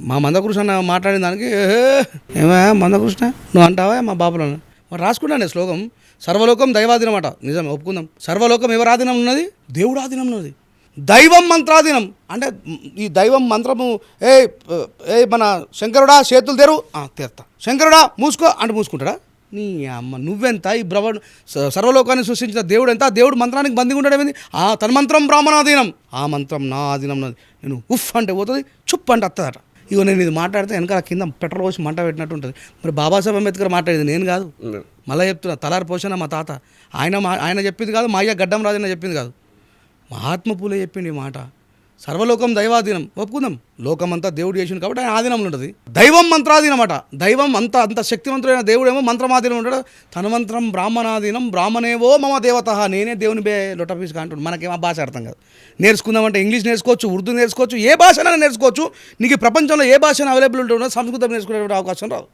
మా మందకృష్ణ మాట్లాడిన దానికి ఏమా మందకృష్ణ నువ్వు అంటావా మా బాబులో మరి రాసుకున్నాను శ్లోకం. సర్వలోకం దైవాధీనం అట, నిజం ఒప్పుకుందాం. సర్వలోకం ఎవరు ఆధీనం ఉన్నది? దేవుడు ఆధీనం ఉన్నది. దైవం మంత్రాధీనం అంటే ఈ దైవం మంత్రము ఏ ఏ మన శంకరుడా చేతులు తెరు తెరుతా, శంకరుడా మూసుకో అంటే మూసుకుంటాడా? నీ అమ్మ నువ్వెంత? ఈ సర్వలోకాన్ని సృష్టించిన దేవుడు ఎంత? దేవుడు మంత్రానికి బందిగా ఉండడం ఏంది? తన మంత్రం బ్రాహ్మణాధీనం, ఆ మంత్రం నా ఆధీనం. నేను ఉఫ్ అంటే పోతుంది, చుప్ అంటే వస్తుందట. ఇగో నేను ఇది మాట్లాడితే వెనకాల కింద పెట్రోల్ పోసి మంట పెట్టినట్టు ఉంటుంది. మరి బాబాసాహెబ్ అంబేద్కర్ మాట్లాడేది నేను కాదు, మళ్ళీ చెప్తున్నా. తలారి పోషణ మా తాత, ఆయన చెప్పింది కాదు, మా అయ్య గడ్డం రాజన్న చెప్పింది కాదు, మహాత్మ పూలే చెప్పింది ఈ మాట. సర్వలోకం దైవాధీనం ఒప్పుకుందాం. లోకమంతా దేవుడు చేసిండు కాబట్టి ఆయన ఆధీనంలో ఉంటుంది. దైవం మంత్రాధీనం అట. దైవం అంత శక్తివంతుడైన దేవుడేమో మంత్రమాధీనం ఉంటాడు. తన మంత్రం బ్రాహ్మణాధీనం, బ్రాహ్మణేవో మమ దేవత, నేనే దేవుని లొటపీసుగా అంటాడు. మనకేమో ఆ భాష అర్థం కాదు. నేర్చుకుందామంటే ఇంగ్లీష్ నేర్చుకోవచ్చు, ఉర్దూ నేర్చుకోవచ్చు, ఏ భాషనైనా నేర్చుకోవచ్చు. నీకు ప్రపంచంలో ఏ భాష అవైలబుల్ ఉంటుందో సంస్కృతం నేర్చుకునే అవకాశం రాదు.